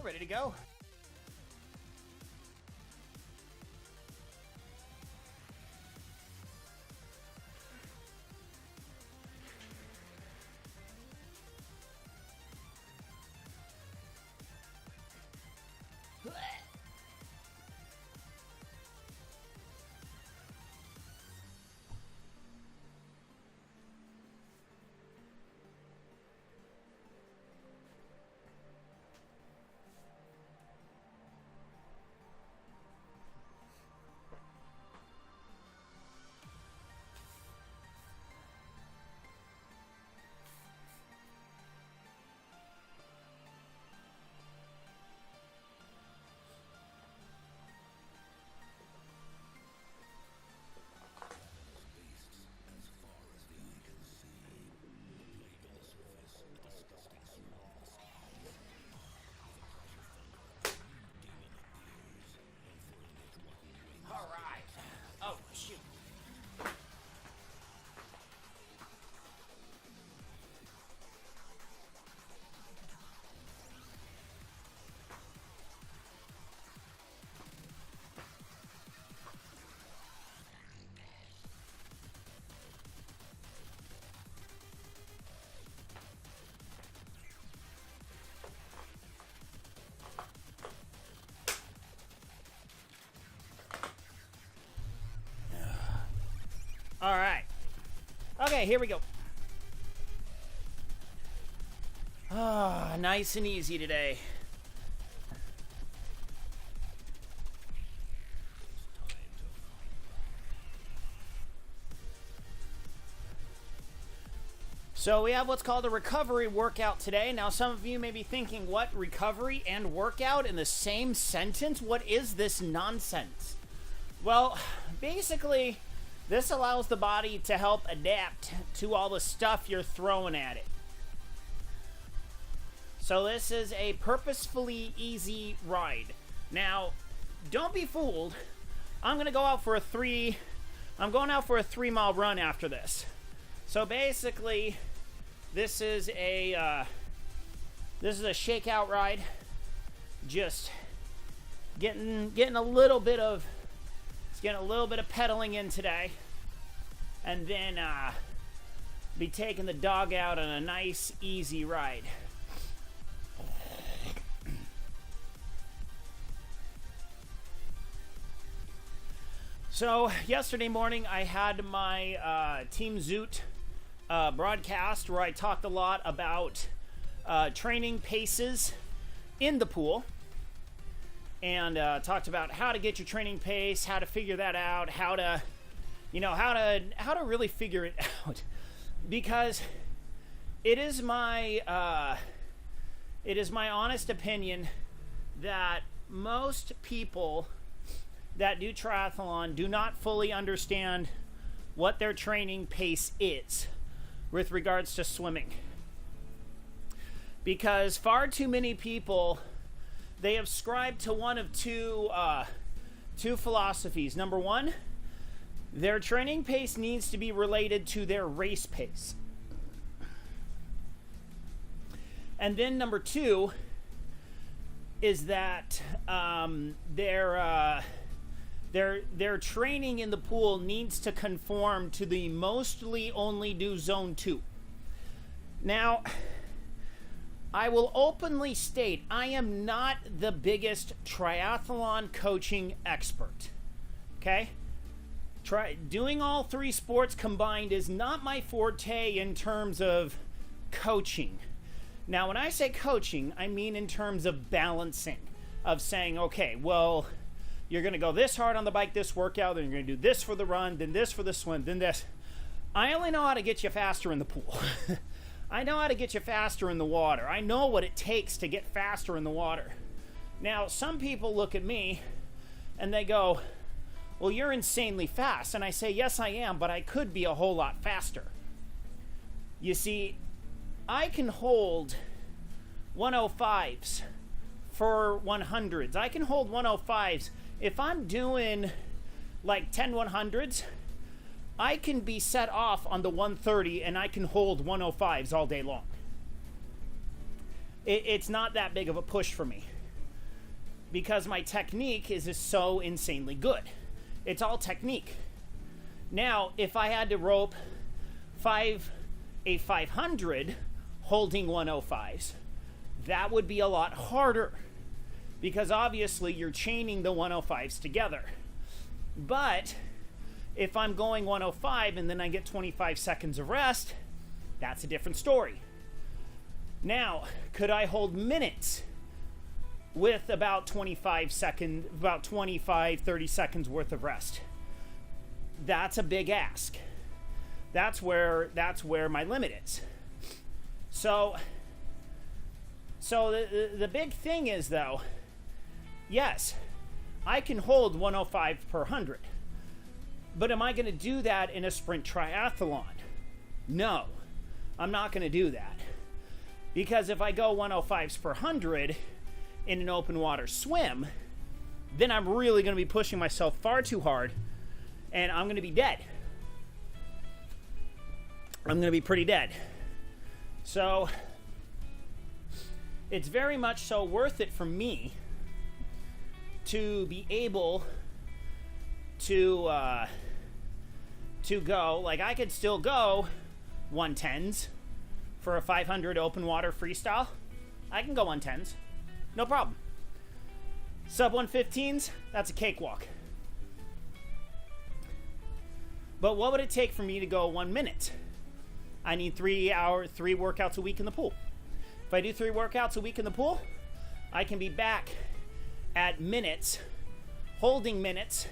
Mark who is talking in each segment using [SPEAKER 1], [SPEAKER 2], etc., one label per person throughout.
[SPEAKER 1] ready to go. All right. Okay, here we go. Ah, nice and easy today. So we have what's called a recovery workout today. Now some of you may be thinking, what, recovery and workout in the same sentence? What is this nonsense? Well, basically, this allows the body to help adapt to all the stuff you're throwing at it. So this is a purposefully easy ride. Now, don't be fooled. I'm going to go out for a 3-mile run after this. So basically, this is a shakeout ride. Just getting a little bit of pedaling in today, and then be taking the dog out on a nice easy ride. So yesterday morning I had my Team Zoot broadcast where I talked a lot about training paces in the pool. And talked about how to get your training pace, how to figure that out, how to really figure it out, because it is my honest opinion that most people that do triathlon do not fully understand what their training pace is with regards to swimming, because far too many people, they ascribe to one of two philosophies. Number one, their training pace needs to be related to their race pace. And then number two is that their training in the pool needs to conform to the mostly only do zone 2. Now, I will openly state I am not the biggest triathlon coaching expert. Okay? Doing all three sports combined is not my forte in terms of coaching. Now, when I say coaching, I mean in terms of balancing, of saying, okay, well, you're going to go this hard on the bike this workout, then you're going to do this for the run, then this for the swim, then this. I only know how to get you faster in the pool. I know how to get you faster in the water. I know what it takes to get faster in the water. Now, some people look at me and they go, well, you're insanely fast. And I say, yes, I am, but I could be a whole lot faster. You see, I can hold 105s for 100s. I can hold 105s. If I'm doing like 10 100s, I can be set off on the 130 and I can hold 105s all day long. It's not that big of a push for me. because my technique is just so insanely good. It's all technique. Now, if I had to rope a 500 holding 105s, that would be a lot harder because obviously you're chaining the 105s together. But if I'm going 105 and then I get 25 seconds of rest, that's a different story. Now, could I hold minutes with about 30 seconds worth of rest? That's a big ask. That's where my limit is. So the big thing is, though, yes, I can hold 105 per 100. But am I going to do that in a sprint triathlon? No, I'm not going to do that. Because if I go 105s per 100 in an open water swim, then I'm really going to be pushing myself far too hard, and I'm going to be dead. I'm going to be pretty dead. So it's very much so worth it for me to be able to go, like I could still go 110s for a 500 open water freestyle. I can go 110s, no problem. Sub 115s, that's a cakewalk. But what would it take for me to go 1 minute? I need 3 workouts a week in the pool. If I do 3 workouts a week in the pool, I can be back at minutes, holding minutes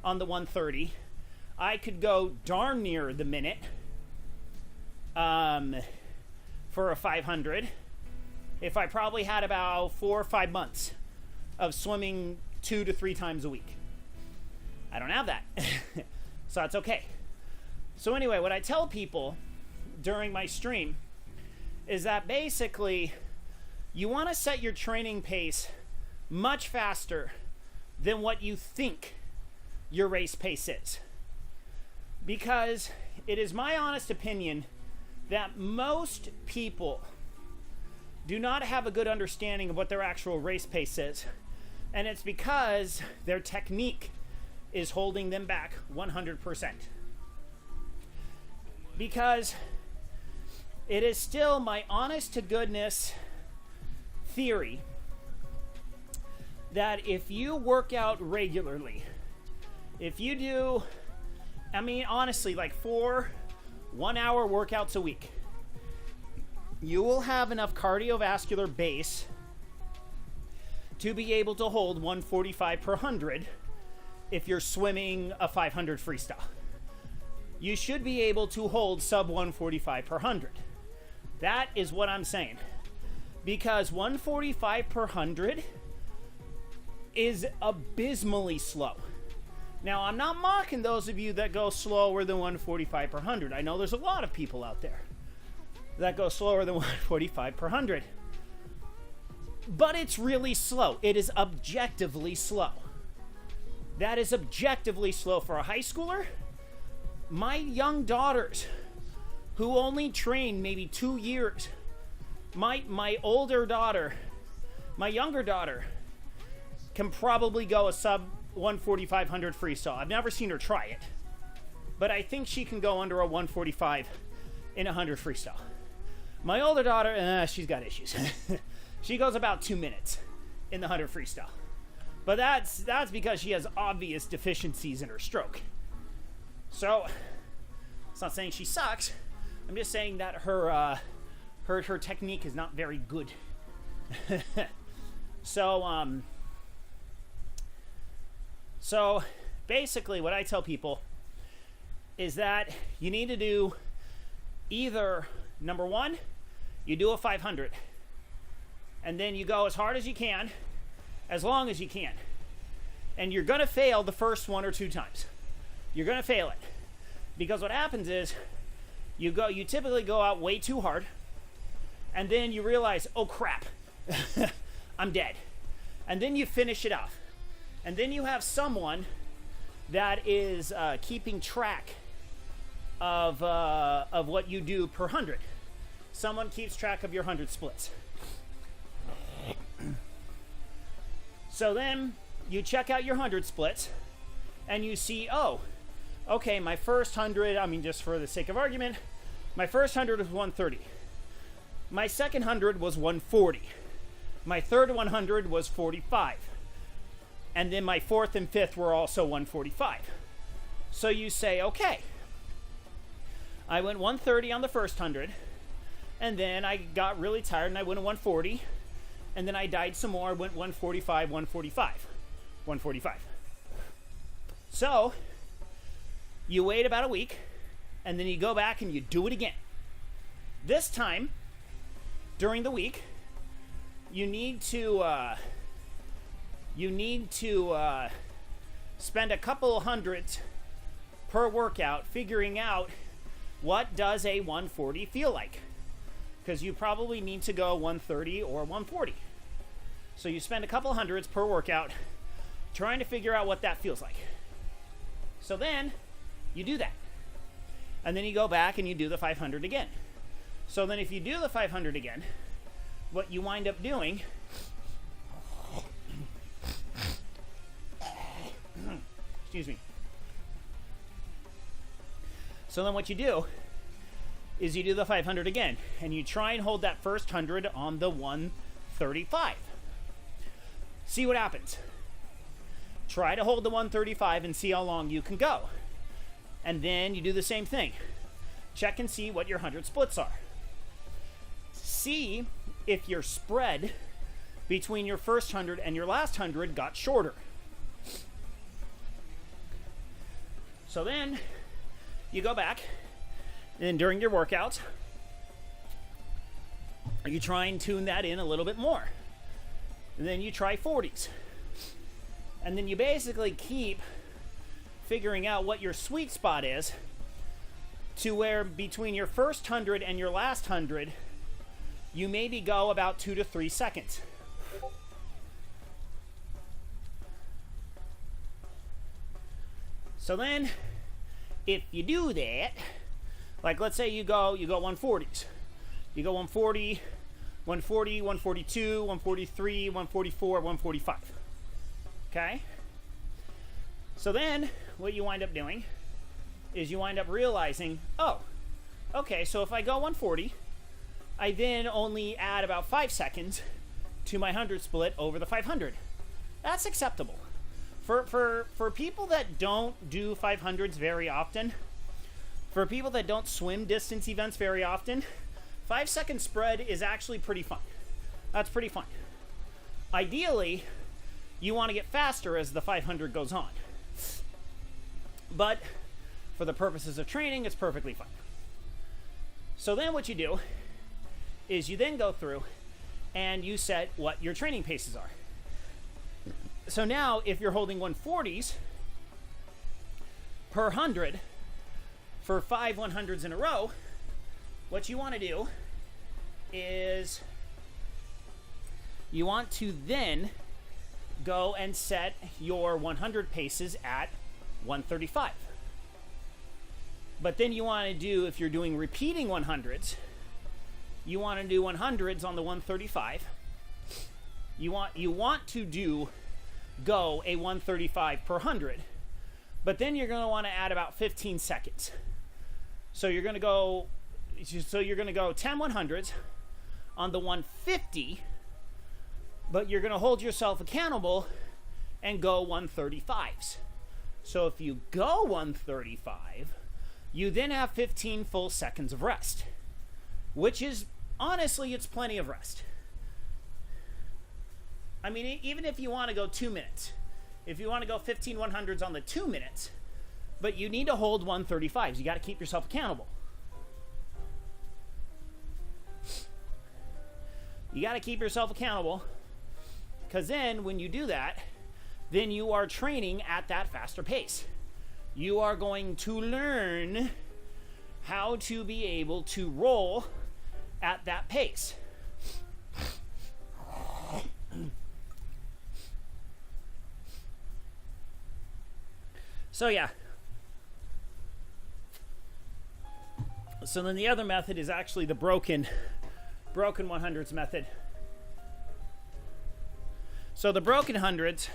[SPEAKER 1] on the 130. I could go darn near the minute for a 500 if I probably had about 4 or 5 months of swimming 2 to 3 times a week. I don't have that. So that's okay. So anyway, what I tell people during my stream is that basically you want to set your training pace much faster than what you think your race pace is. Because it is my honest opinion that most people do not have a good understanding of what their actual race pace is. And it's because their technique is holding them back 100%. Because it is still my honest to goodness theory that if you work out regularly, if you do, I mean, honestly, like 4 1-hour workouts a week, you will have enough cardiovascular base to be able to hold 145 per 100 if you're swimming a 500 freestyle. You should be able to hold sub 145 per 100. That is what I'm saying. Because 145 per 100 is abysmally slow. Now, I'm not mocking those of you that go slower than 145 per 100. I know there's a lot of people out there that go slower than 145 per 100. But it's really slow. It is objectively slow. That is objectively slow for a high schooler. My young daughters, who only train maybe 2 years, my older daughter, my younger daughter, can probably go a sub 14500 freestyle. I've never seen her try it, but I think she can go under a 145 in 100 freestyle. My older daughter, she's got issues. She goes about 2 minutes in the 100 freestyle, but that's because she has obvious deficiencies in her stroke. So it's not saying she sucks. I'm just saying that her technique is not very good. So basically what I tell people is that you need to do either, number one, you do a 500 and then you go as hard as you can, as long as you can. And you're going to fail the first 1 or 2 times. You're going to fail it. Because what happens is you typically go out way too hard, and then you realize, oh crap, I'm dead. And then you finish it off. And then you have someone that is keeping track of what you do per 100. Someone keeps track of your 100 splits. So then you check out your 100 splits and you see, oh, okay, my first 100, I mean, just for the sake of argument, my first 100 was 130. My second 100 was 140. My third 100 was 45. And then my fourth and fifth were also 145. So you say, okay, I went 130 on the first 100, and then I got really tired and I went to 140, and then I died some more, went 145, 145, 145. So you wait about a week, and then you go back and you do it again. This time, during the week, you need to spend a couple hundreds per workout figuring out what does a 140 feel like, because you probably need to go 130 or 140. So you spend a couple hundreds per workout trying to figure out what that feels like. So then you do that, and then you go back and you do the 500 again. So then if you do the 500 again, what you wind up doing excuse me. So then what you do is you do the 500 again, and you try and hold that first 100 on the 135. See what happens. Try to hold the 135 and see how long you can go. And then you do the same thing. Check and see what your 100 splits are. See if your spread between your first 100 and your last 100 got shorter. So then you go back, and during your workouts, you try and tune that in a little bit more. And then you try 40s. And then you basically keep figuring out what your sweet spot is, to where between your first 100 and your last 100, you maybe go about 2 to 3 seconds. So then, if you do that, like let's say you go 140s. You go 140, 140, 142, 143, 144, 145. Okay? So then, what you wind up doing is you wind up realizing, oh, okay, so if I go 140, I then only add about 5 seconds to my 100 split over the 500. That's acceptable. For people that don't do 500s very often, for people that don't swim distance events very often, 5-second spread is actually pretty fun. That's pretty fun. Ideally, you want to get faster as the 500 goes on. But for the purposes of training, it's perfectly fine. So then what you do is you then go through and you set what your training paces are. So now if you're holding 140s per 100 for 5 100s in a row, what you want to do is you want to then go and set your 100 paces at 135. But then you want to do, if you're doing repeating 100s, you want to do 100s on the 135. You want to go a 135 per 100, but then you're going to want to add about 15 seconds. So you're going to go 10 100s on the 150, but you're going to hold yourself accountable and go 135s. So if you go 135, you then have 15 full seconds of rest, which is, honestly, it's plenty of rest. I mean, even if you want to go 2 minutes, if you want to go 15 100s on the 2 minutes, but you need to hold 135s. You got to keep yourself accountable. You got to keep yourself accountable, because then when you do that, then you are training at that faster pace. You are going to learn how to be able to roll at that pace. So yeah. So then the other method is actually the broken 100s method. So the broken hundreds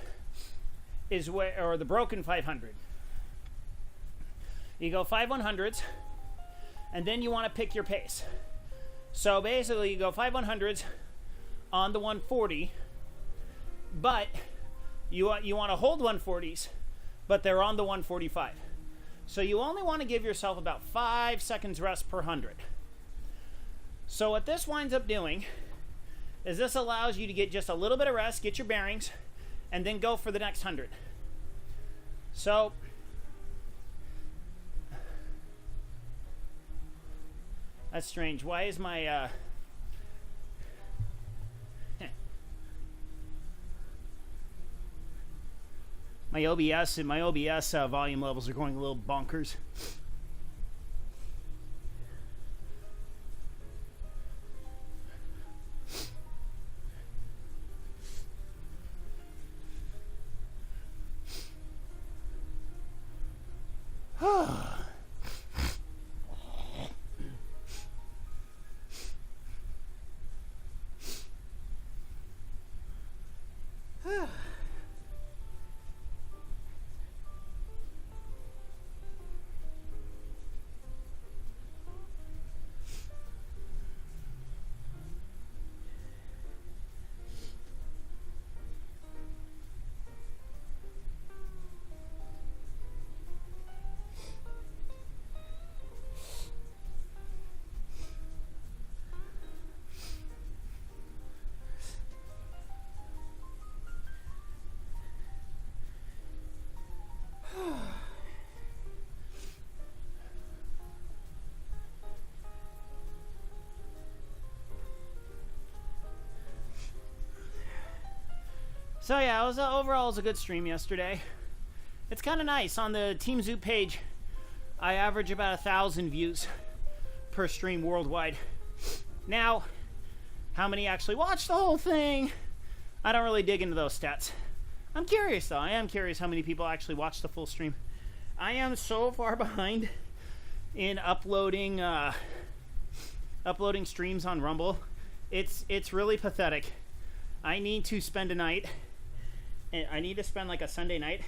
[SPEAKER 1] is where, or the broken 500. You go 5 100s, and then you want to pick your pace. So basically, you go 5 100s on the 140, but you want to hold 140s, but they're on the 145. So you only want to give yourself about 5 seconds rest per 100. So what this winds up doing is this allows you to get just a little bit of rest, get your bearings, and then go for the next 100. So that's strange. Why is my my OBS volume levels are going a little bonkers? So yeah, overall it was a good stream yesterday. It's kind of nice. On the Team Zoop page, I average about 1,000 views per stream worldwide. Now, how many actually watched the whole thing? I don't really dig into those stats. I'm curious though. I am curious how many people actually watched the full stream. I am so far behind in uploading streams on Rumble. It's really pathetic. I need to spend a night. I need to spend like a Sunday night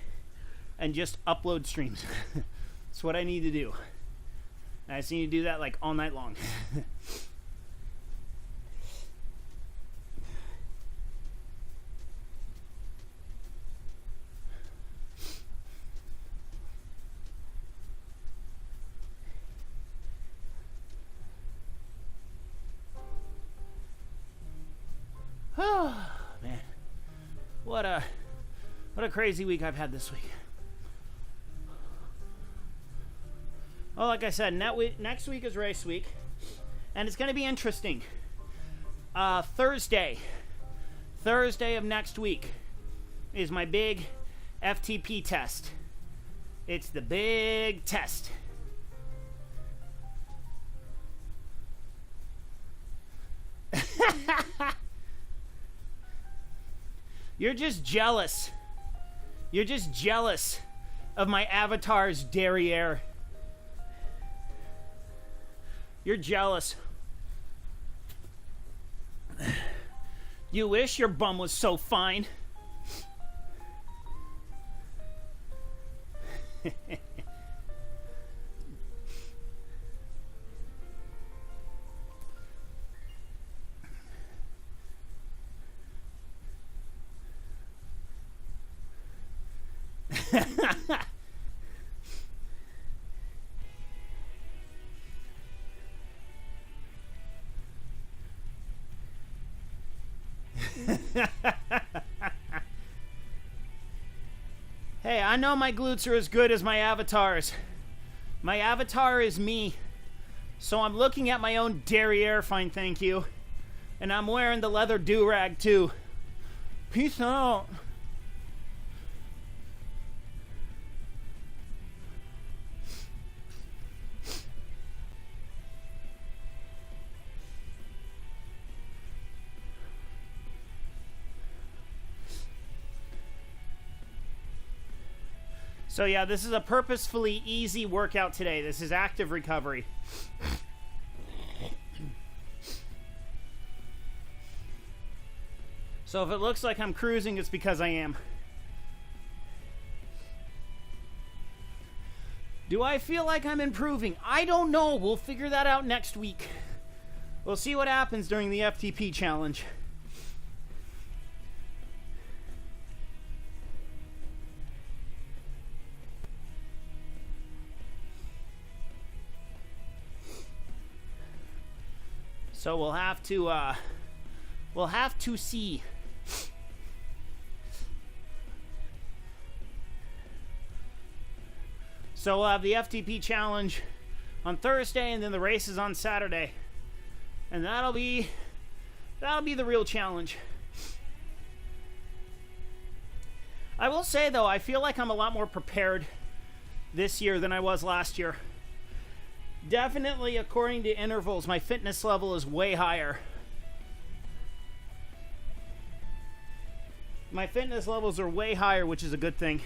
[SPEAKER 1] and just upload streams. That's what I need to do. I just need to do that like all night long. Oh man, what a crazy week I've had this week. Well, like I said, next week is race week, and it's going to be interesting. Thursday of next week is my big FTP test. It's the big test. You're just jealous. You're just jealous of my avatar's derriere. You're jealous. You wish your bum was so fine. Hey, I know my glutes are as good as my avatars. My avatar is me. So I'm looking at my own derriere, fine thank you. And I'm wearing the leather do-rag too. Peace out. So yeah, this is a purposefully easy workout today. This is active recovery. So So if it looks like I'm cruising, it's because I am. Do I feel like I'm improving? I don't know. We'll figure that out next week. We'll see what happens during the FTP challenge. So we'll have to see. So we'll have the FTP challenge on Thursday, and then the race is on Saturday, and that'll be the real challenge. I will say though, I feel like I'm a lot more prepared this year than I was last year. Definitely, according to intervals, my fitness level is way higher. My fitness levels are way higher, which is a good thing.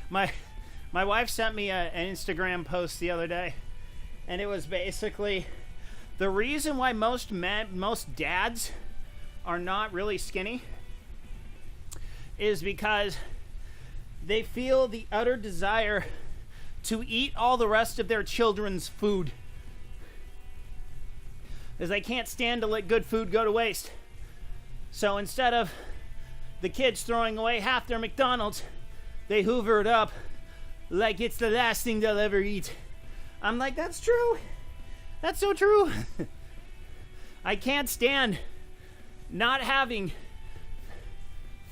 [SPEAKER 1] My wife sent me an Instagram post the other day, and it was basically the reason why most dads are not really skinny is because they feel the utter desire to eat all the rest of their children's food, because they can't stand to let good food go to waste. So instead of the kids throwing away half their McDonald's, they hoover it up like it's the last thing they'll ever eat. I'm like, that's true. That's so true. I can't stand not having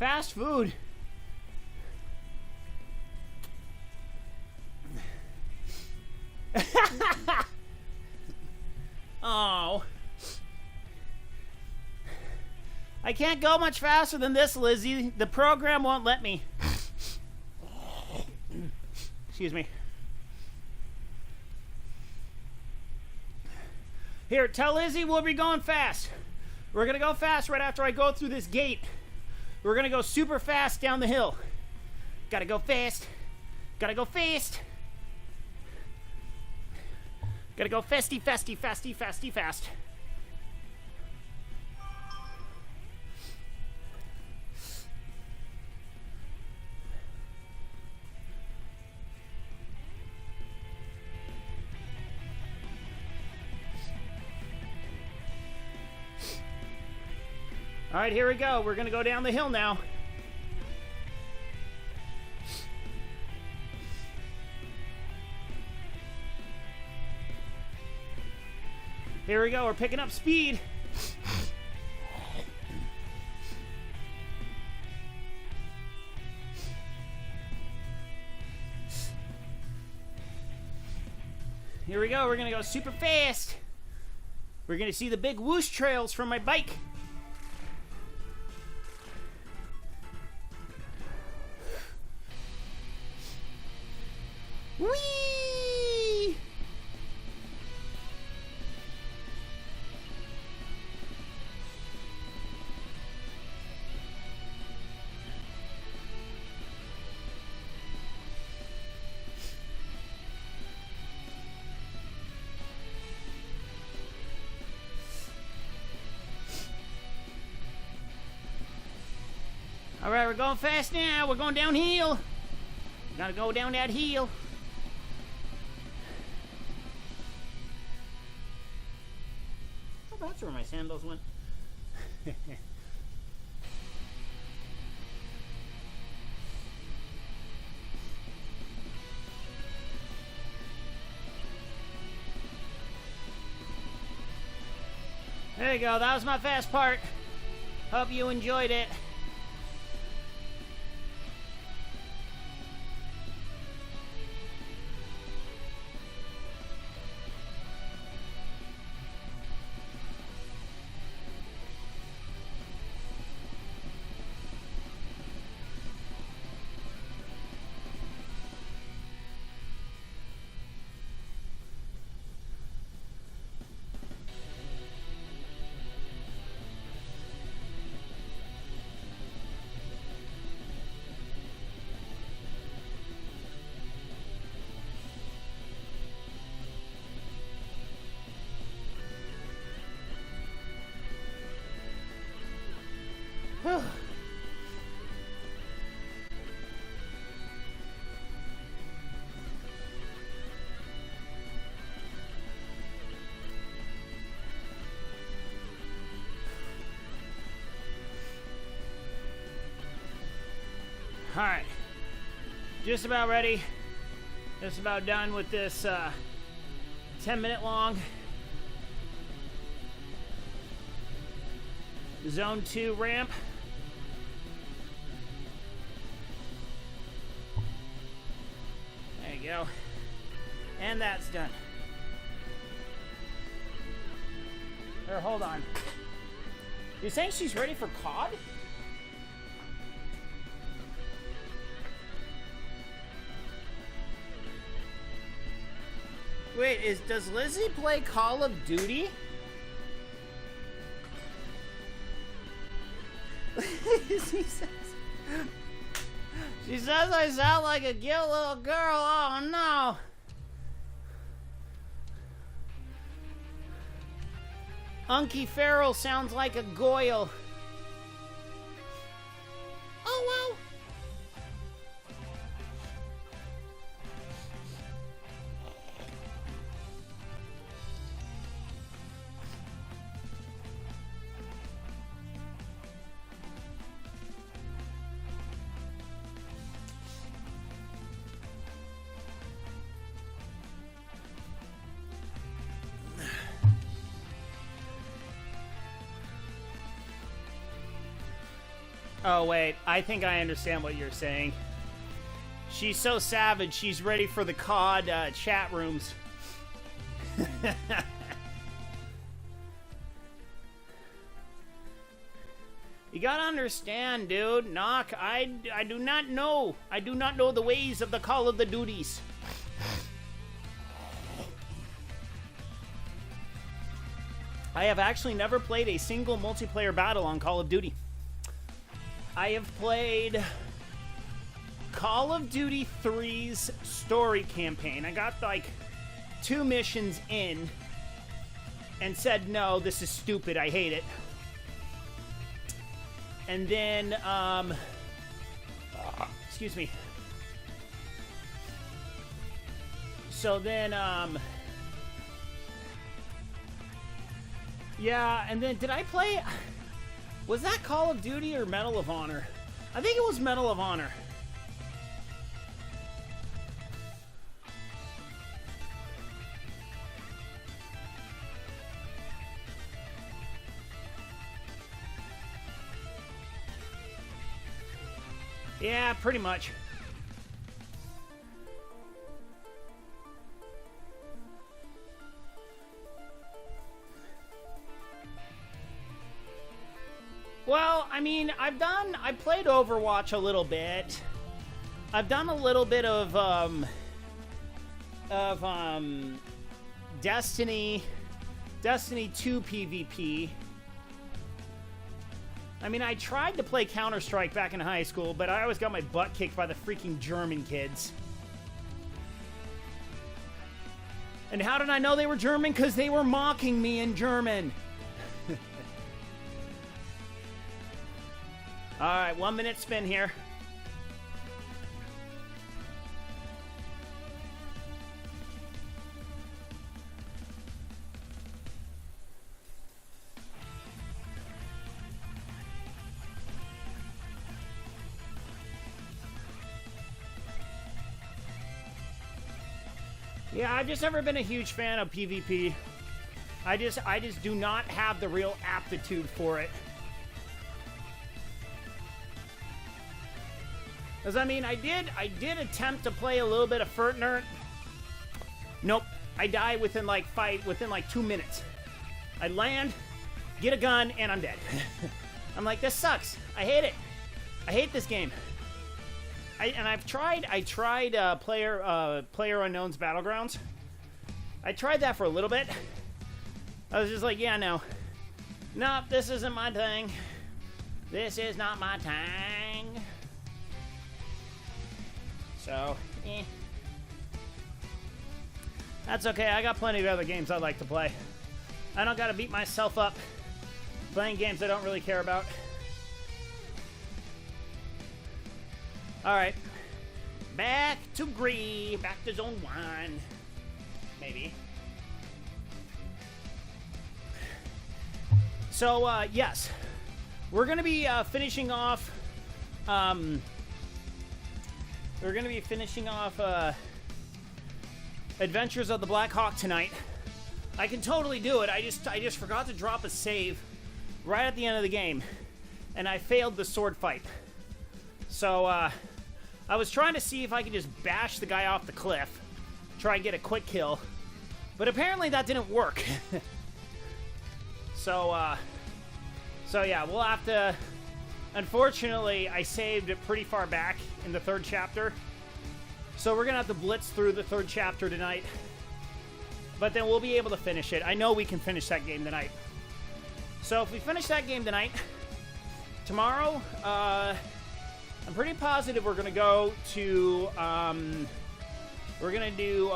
[SPEAKER 1] fast food. Oh. I can't go much faster than this, Lizzie. The program won't let me. Excuse me. Here, tell Lizzie we'll be going fast. We're going to go fast right after I go through this gate. We're going to go super fast down the hill. Gotta go fast. Gotta go fast. Gotta go fasty, fasty, fasty, fasty, fast. All right, here we go. We're going to go down the hill now. Here we go. We're picking up speed. Here we go. We're going to go super fast. We're going to see the big whoosh trails from my bike. Whee! All right, we're going fast now. We're going downhill. Gotta go down that hill. That's where my sandals went. There you go. That was my fast part. Hope you enjoyed it. Alright, just about ready, just about done with this 10-minute long Zone 2 ramp. There you go. And that's done. Or hold on. You saying she's ready for CAAD? Wait, does Lizzie play Call of Duty? She says I sound like a cute little girl. Oh no. Unky Farrell sounds like a goyle. Oh wow. Oh, wait. I think I understand what you're saying. She's so savage, she's ready for the CAAD chat rooms. You gotta understand, dude. Knock, I do not know. I do not know the ways of the Call of the Duties. I have actually never played a single multiplayer battle on Call of Duty. I have played Call of Duty 3's story campaign. I got like 2 missions in and said, no, this is stupid. I hate it. And then, excuse me. So then, yeah, and then did I play... Was that Call of Duty or Medal of Honor? I think it was Medal of Honor. Yeah, pretty much. Well, I mean, I played Overwatch a little bit. I've done a little bit of Destiny 2 PvP. I mean, I tried to play Counter-Strike back in high school, but I always got my butt kicked by the freaking German kids. And how did I know they were German? Because they were mocking me in German. Alright, 1 minute spin here. Yeah, I've just never been a huge fan of PvP. I just do not have the real aptitude for it. Because, I mean, I did attempt to play a little bit of Fortnite. Nope. I die within like 2 minutes. I land, get a gun, and I'm dead. I'm like, this sucks. I hate it. I hate this game. I tried Player Unknown's Battlegrounds. I tried that for a little bit. I was just like, yeah, no. Nope, this isn't my thing. This is not my thing. So, that's okay. I got plenty of other games I like to play. I don't got to beat myself up playing games I don't really care about. All right. Back to back to zone 1. Maybe. So, yes. We're going to be finishing off... Adventures of the Black Hawk tonight. I can totally do it. I just forgot to drop a save right at the end of the game, and I failed the sword fight. So I was trying to see if I could just bash the guy off the cliff, try and get a quick kill, but apparently that didn't work. So yeah, we'll have to. Unfortunately, I saved it pretty far back in the 3rd chapter. So we're going to have to blitz through the 3rd chapter tonight. But then we'll be able to finish it. I know we can finish that game tonight. So if we finish that game tonight, tomorrow, I'm pretty positive we're going to go to, we're going to do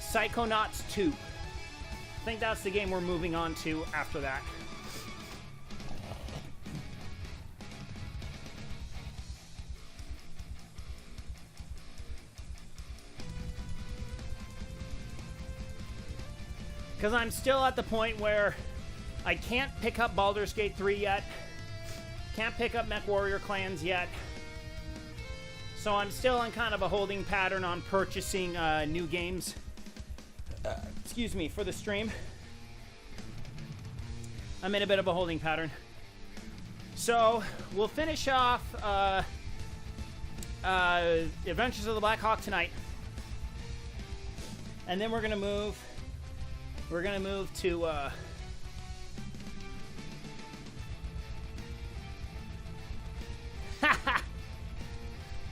[SPEAKER 1] Psychonauts 2. I think that's the game we're moving on to after that. Because I'm still at the point where I can't pick up Baldur's Gate 3 yet. Can't pick up MechWarrior Clans yet. So I'm still in kind of a holding pattern on purchasing new games. Excuse me, for the stream. I'm in a bit of a holding pattern. So we'll finish off Adventures of the Black Hawk tonight. And then we're going to move... We're going to move to,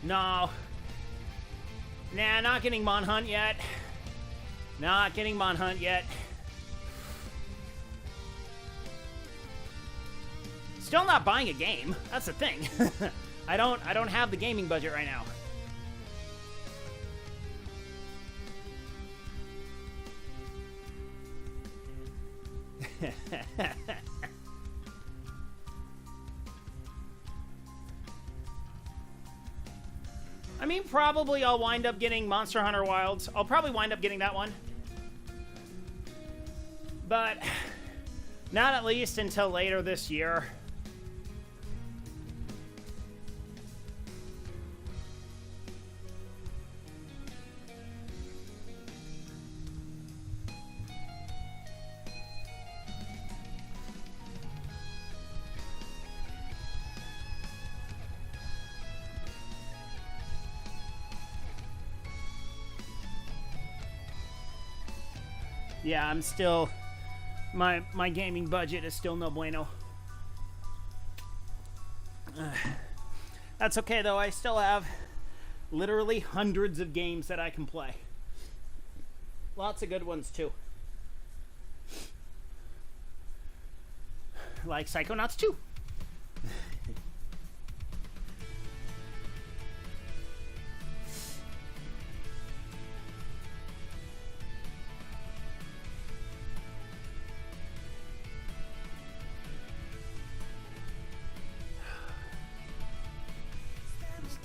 [SPEAKER 1] No. Nah, not getting Monhunt yet. Not getting Monhunt yet. Still not buying a game. That's the thing. I don't have the gaming budget right now. I mean, probably I'll wind up getting Monster Hunter Wilds. I'll probably wind up getting that one. But not at least until later this year. Yeah, I'm still... My gaming budget is still no bueno. That's okay, though. I still have literally hundreds of games that I can play. Lots of good ones, too. Like Psychonauts 2.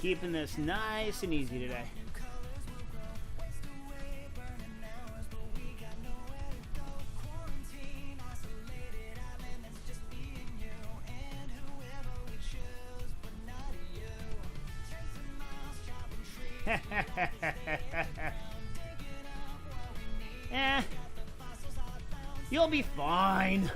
[SPEAKER 1] Keeping this nice and easy today. You'll be fine.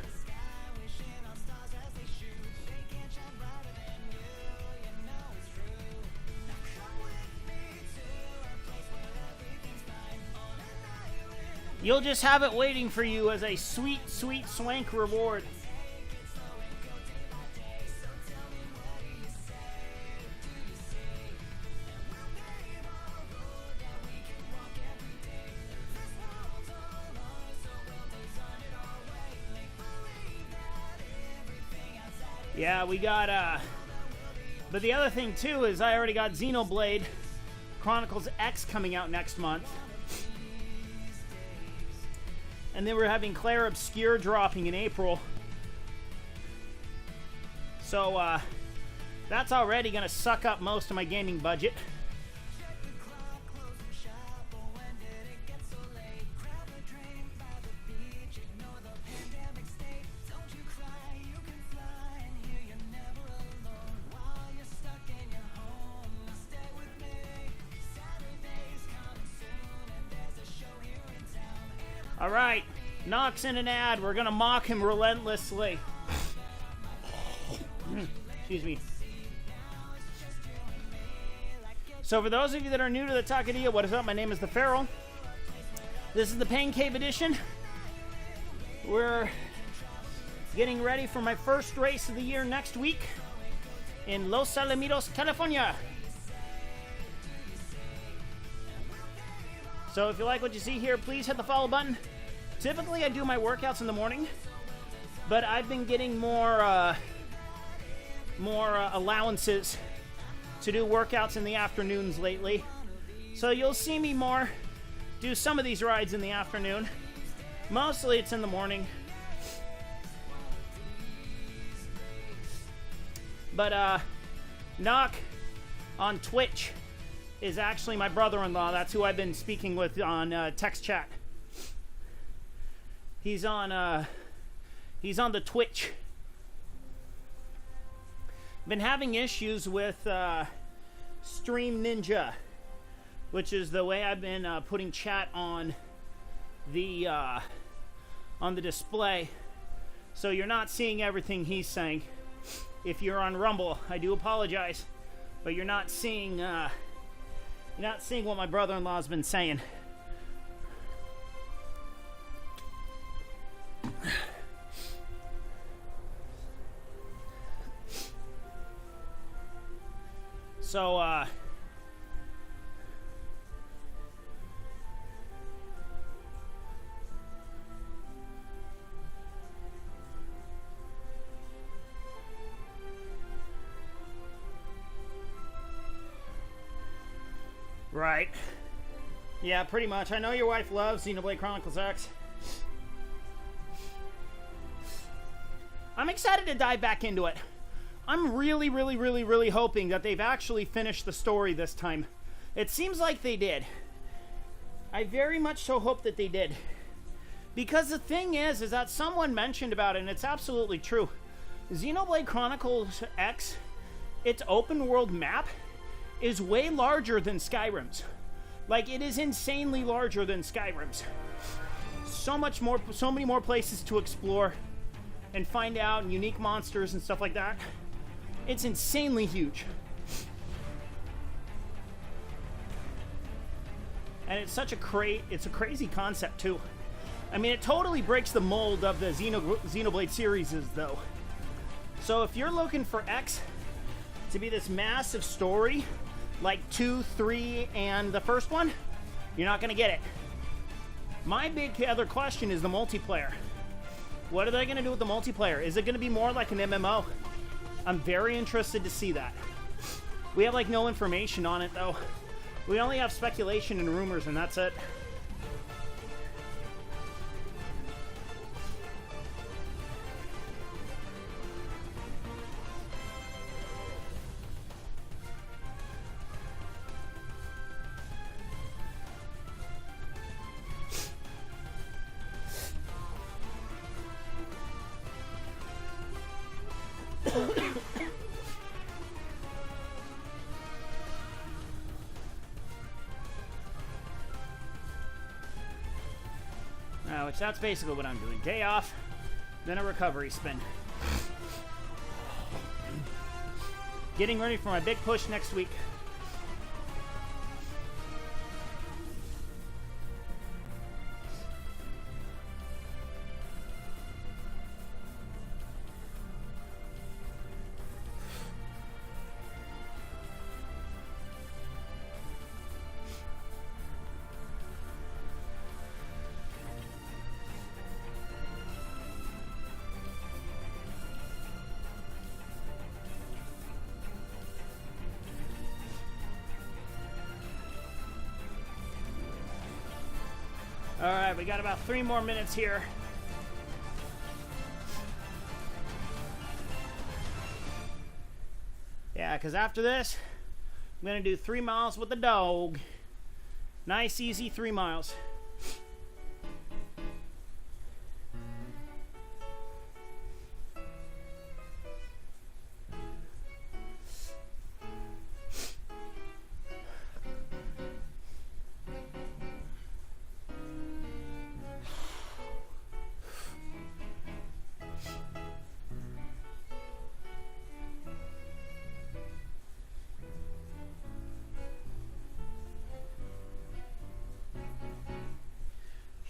[SPEAKER 1] You'll just have it waiting for you as a sweet, sweet, swank reward. Yeah, we got, but the other thing, too, is I already got Xenoblade Chronicles X coming out next month. And then we're having Claire Obscure dropping in April. So, That's already going to suck up most of my gaming budget. All right, Knox in an ad. We're going to mock him relentlessly. Excuse me. So for those of you that are new to the Tacx, what is up? My name is The Feral. This is the Pain Cave edition. We're getting ready for my first race of the year next week in Los Alamitos, California. So if you like what you see here, please hit the follow button. Typically, I do my workouts in the morning, but I've been getting more allowances to do workouts in the afternoons lately. So you'll see me more do some of these rides in the afternoon. Mostly it's in the morning. But Knock on Twitch is actually my brother-in-law. That's who I've been speaking with on text chat. He's on the Twitch. Been having issues with Stream Ninja, which is the way I've been putting chat on the display. So you're not seeing everything he's saying. If you're on Rumble, I do apologize, but you're not seeing what my brother-in-law's been saying. So, right. Yeah, pretty much. I know your wife loves Xenoblade Chronicles X. I'm excited to dive back into it. I'm really hoping that they've actually finished the story this time. It seems like they did. I very much so hope that they did. Because the thing is that someone mentioned about it, and it's absolutely true. Xenoblade Chronicles X, its open world map, is way larger than Skyrim's. Like, it is insanely larger than Skyrim's. So many more places to explore and find out, and unique monsters and stuff like that. It's insanely huge. And it's such a crazy concept too. I mean, it totally breaks the mold of the Xenoblade series though. So if you're looking for X to be this massive story, like 2, 3, and the first one, you're not gonna get it. My big other question is the multiplayer. What are they going to do with the multiplayer? Is it going to be more like an MMO? I'm very interested to see that. We have like no information on it though. We only have speculation and rumors, and that's it. Which that's basically what I'm doing. Day off, then a recovery spin. Getting ready for my big push next week. Alright, we got about 3 more minutes here. Yeah, because after this, I'm going to do 3 miles with the dog. Nice, easy 3 miles.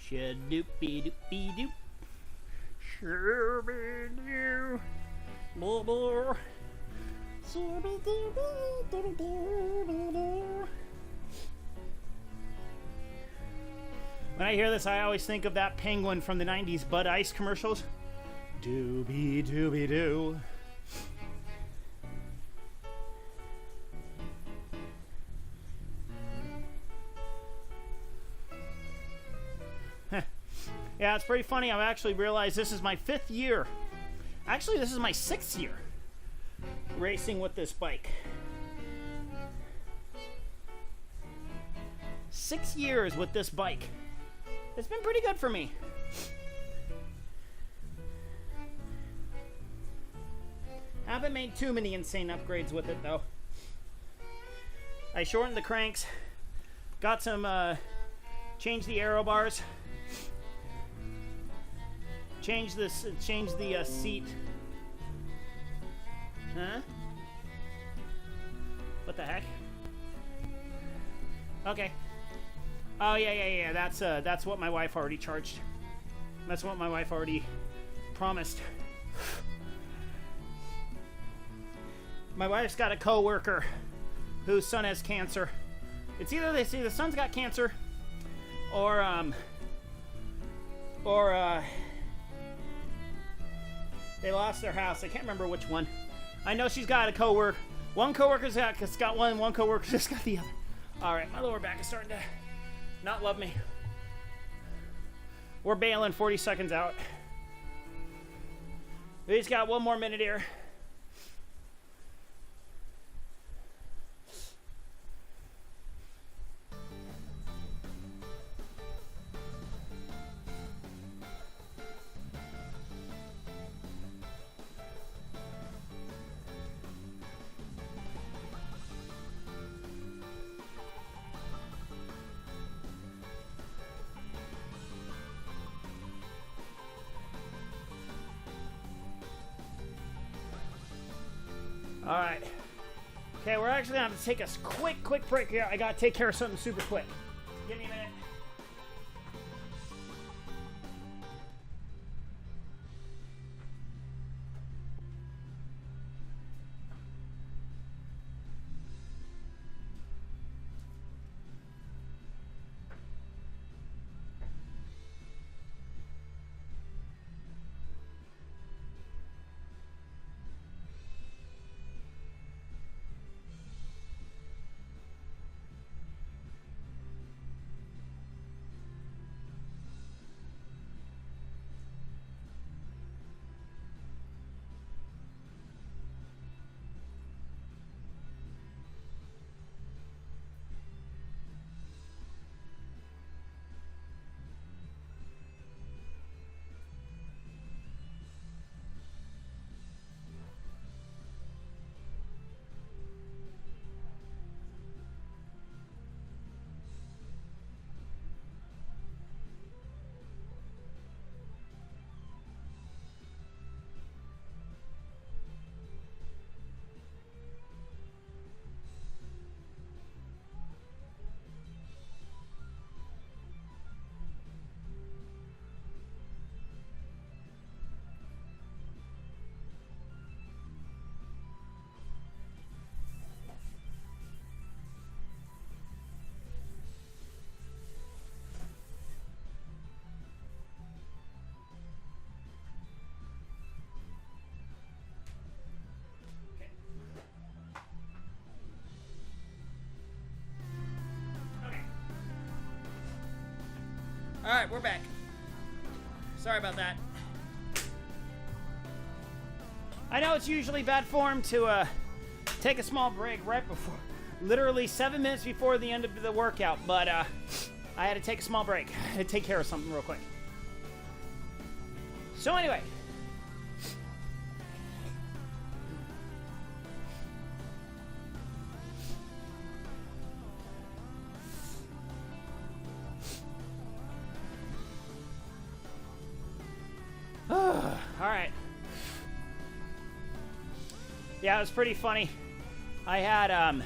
[SPEAKER 1] Shadoopy-doopy-doop. Shooby-doo. Boo-boo. Shooby-doo-doo-doo-doo-doo. When I hear this, I always think of that penguin from the 90s Bud Ice commercials. Dooby-dooby-doo. Yeah, it's pretty funny. I've actually realized this is my 5th year. Actually, this is my 6th year racing with this bike. 6 years with this bike. It's been pretty good for me. Haven't made too many insane upgrades with it, though. I shortened the cranks. Got some, changed the aero bars. Change the seat. Huh? What the heck? Okay. Oh yeah. That's what my wife already charged. That's what my wife already promised. My wife's got a coworker whose son has cancer. It's either they say the son's got cancer, or they lost their house. I can't remember which one. I know she's got a coworker. One coworker's got one coworker just got the other. All right, my lower back is starting to not love me. We're bailing 40 seconds out. We just got one more minute here. All right. Okay, we're actually going to have to take a quick break here. I got to take care of something super quick. Give me a minute. All right, we're back. Sorry about that. I know it's usually bad form to take a small break right before, literally 7 minutes before the end of the workout, but I had to take a small break. I had to take care of something real quick. So anyway. All right. Yeah, it was pretty funny. I had,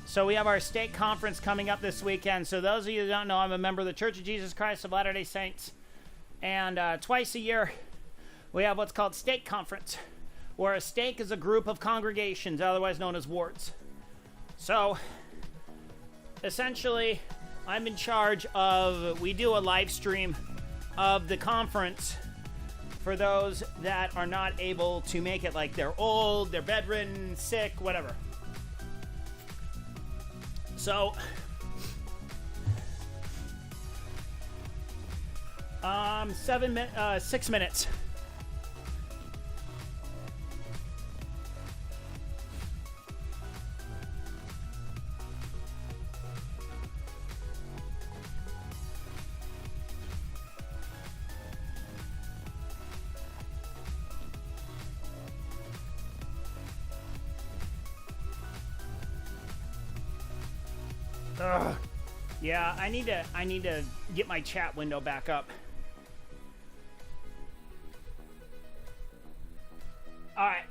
[SPEAKER 1] so we have our stake conference coming up this weekend. So those of you who don't know, I'm a member of the Church of Jesus Christ of Latter-day Saints. And twice a year, we have what's called stake conference, where a stake is a group of congregations, otherwise known as wards. So, essentially, I'm in charge of, we do a live stream of the conference for those that are not able to make it, like they're old, they're bedridden, sick, whatever. So, 6 minutes. Ugh. Yeah, I need to get my chat window back up. All right.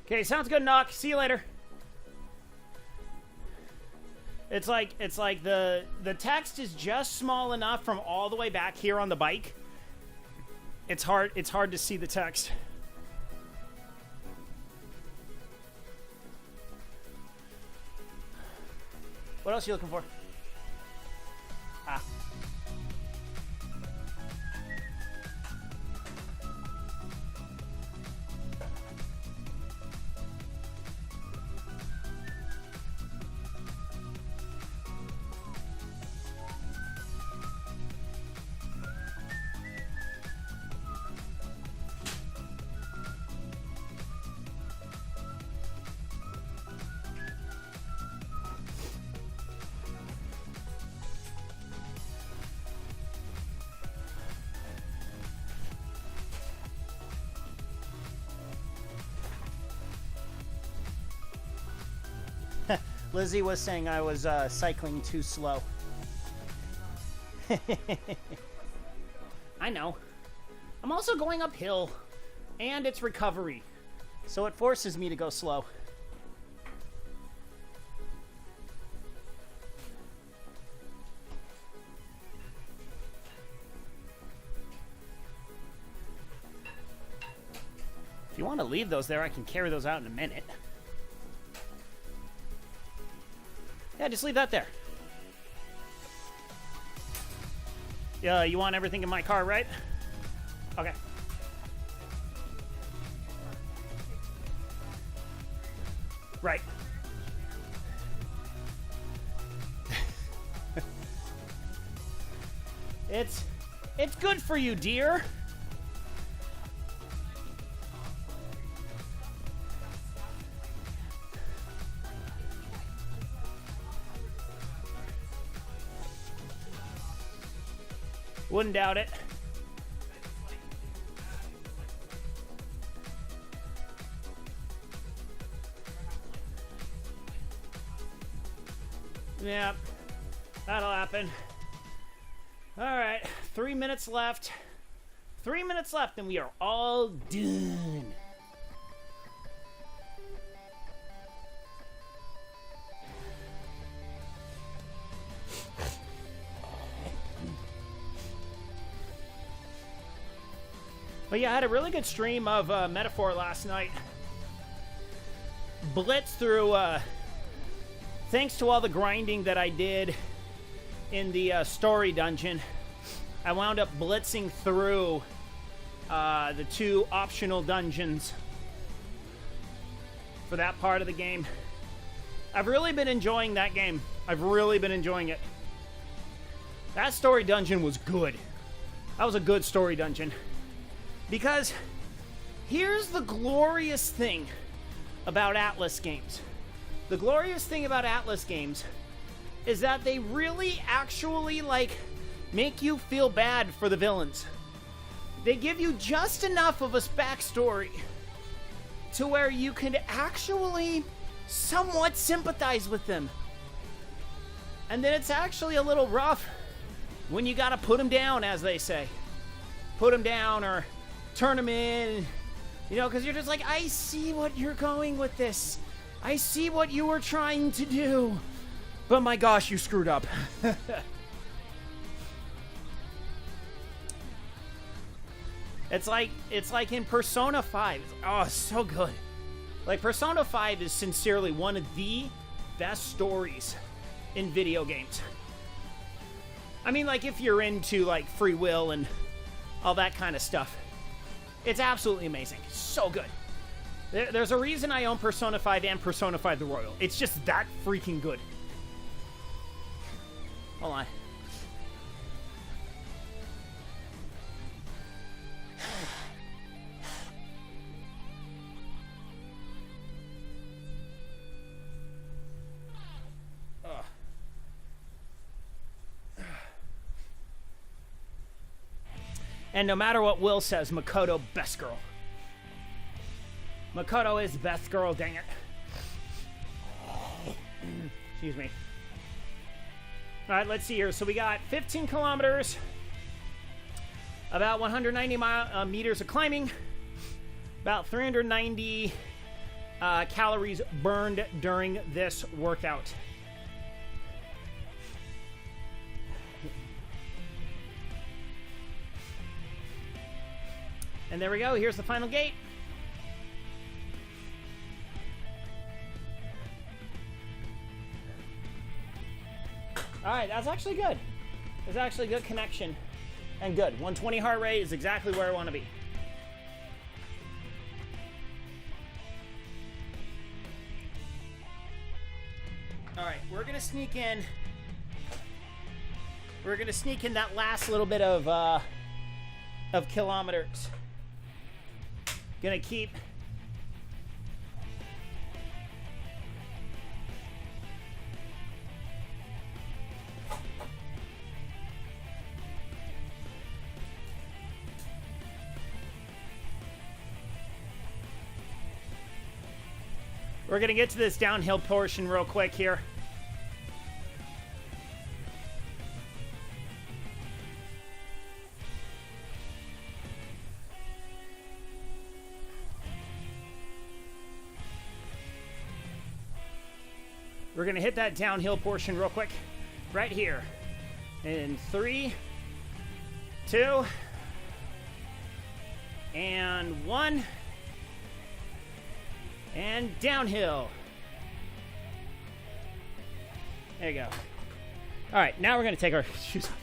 [SPEAKER 1] Okay, sounds good, Knock. See you later. It's like the text is just small enough from all the way back here on the bike. It's hard to see the text. What else are you looking for? Ah. Lizzie was saying I was cycling too slow. I know. I'm also going uphill, and it's recovery, so it forces me to go slow. If you want to leave those there, I can carry those out in a minute. Yeah, just leave that there. Yeah, you want everything in my car, right? Okay. Right. It's good for you, dear. Wouldn't doubt it. Yeah, that'll happen. All right, 3 minutes left. 3 minutes left and we are all done. But yeah, I had a really good stream of Metaphor last night. Blitz through, thanks to all the grinding that I did in the story dungeon, I wound up blitzing through the 2 optional dungeons for that part of the game. I've really been enjoying that game. I've really been enjoying it. That story dungeon was good. That was a good story dungeon. Because here's the glorious thing about Atlas games. The glorious thing about Atlas games is that they really actually, like, make you feel bad for the villains. They give you just enough of a backstory to where you can actually somewhat sympathize with them. And then it's actually a little rough when you gotta put them down, as they say. Put them down or turn them in, you know, because you're just like, I see what you're going with this. I see what you were trying to do. But my gosh, you screwed up. It's like in Persona 5. Oh, it's so good. Like, Persona 5 is sincerely one of the best stories in video games. I mean, like, if you're into, like, free will and all that kind of stuff, it's absolutely amazing. So good. There's a reason I own Persona 5 and Persona 5 The Royal. It's just that freaking good. Hold on. And no matter what Will says, Makoto, best girl. Makoto is best girl, dang it. Excuse me. All right, let's see here. So we got 15 kilometers, about 190 meters of climbing, about 390 calories burned during this workout. And there we go. Here's the final gate. All right, that's actually good. It's actually good connection and good. 120 heart rate is exactly where I want to be. All right, we're going to sneak in. We're going to sneak in that last little bit of kilometers. Gonna keep we're gonna get to this downhill portion real quick here. We're going to hit that downhill portion real quick right here. In 3, 2, and 1. And downhill. There you go. All right, now we're going to take our shoes off.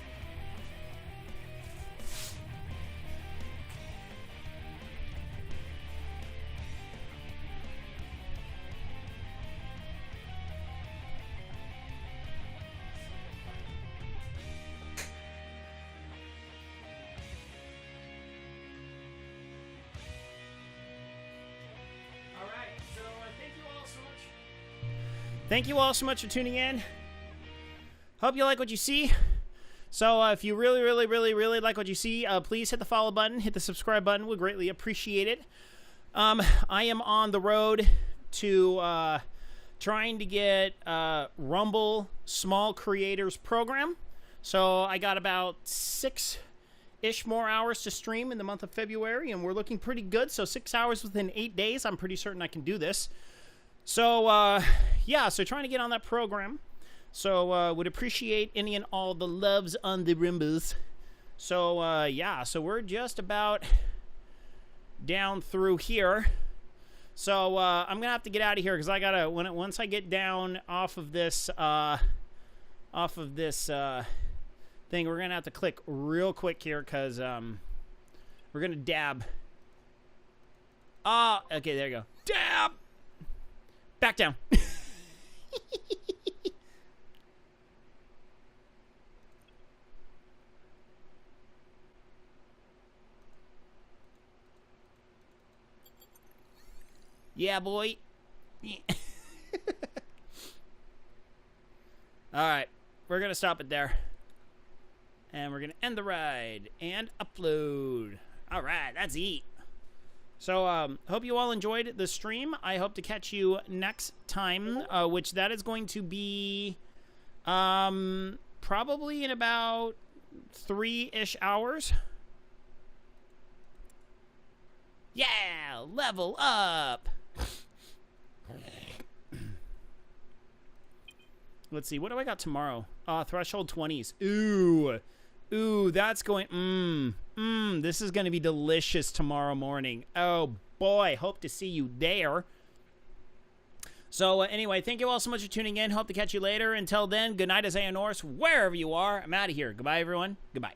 [SPEAKER 1] Thank you all so much for tuning in. Hope you like what you see. So if you really, really, really, really like what you see, please hit the follow button, hit the subscribe button. We'd greatly appreciate it. I am on the road to trying to get Rumble Small Creators Program. So I got about 6-ish more hours to stream in the month of February, and we're looking pretty good. So 6 hours within 8 days. I'm pretty certain I can do this. So, yeah, so trying to get on that program. So, would appreciate any and all the loves on the Rimbas. So, yeah, so we're just about down through here. So, I'm going to have to get out of here because I got to, once I get down off of this thing, we're going to have to click real quick here because, we're going to dab. Okay, there you go. Dab! Back down. Yeah, boy. All right, we're going to stop it there. And we're going to end the ride and upload. All right, that's it. So, hope you all enjoyed the stream. I hope to catch you next time, which that is going to be probably in about 3-ish hours. Yeah, level up. Let's see, what do I got tomorrow? Threshold 20s. Ooh, that's going, this is going to be delicious tomorrow morning. Oh, boy, hope to see you there. So, anyway, thank you all so much for tuning in. Hope to catch you later. Until then, good night, as Norse, wherever you are. I'm out of here. Goodbye, everyone. Goodbye.